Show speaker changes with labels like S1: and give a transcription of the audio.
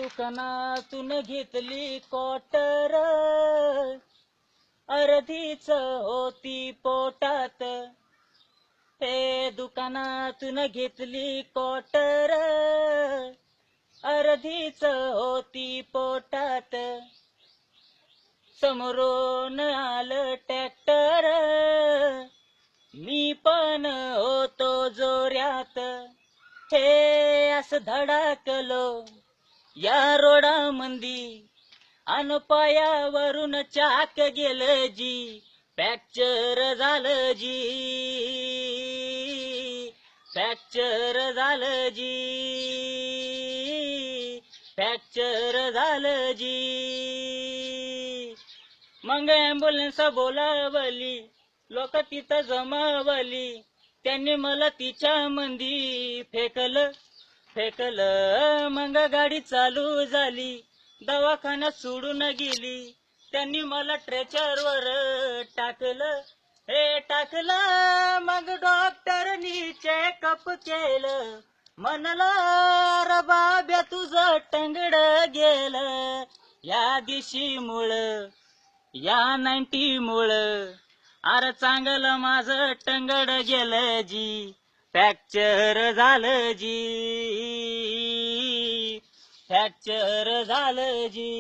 S1: दुकानातून घेतली क्वार्टर, अर्धीच होती पोटात. हे दुकानातून घेतली क्वार्टर, अर्धीच होती पोटात. समोरून आलं ट्रॅक्टर, मी पण होतो जोऱ्यात. हे असं धडाकलो या रोडामंदी, अन पायावरून चाक गेलं जी, फ्रॅक्चर झालं जी, फ्रॅक्चर झालं जी, फ्रॅक्चर झालं जी. मग ॲम्ब्युलन्स बोलावली, लोक तिथं जमावली. त्यांनी मला तिच्या मंदी फेकलं. मग गाडी चालू झाली, दवाखान्यात सोडून गेली. त्यांनी मला ट्रेचरवर टाकलं. मग डॉक्टरनी चेकअप केलं. म्हणलं र बाब्या तुझं टंगड गेलं, या दिशीमुळं, या 90 मुळं. अरे चांगलं माझं टंगड गेलं जी, फ्रॅक्चर झालं जी, फ्रॅक्चर झालं जी.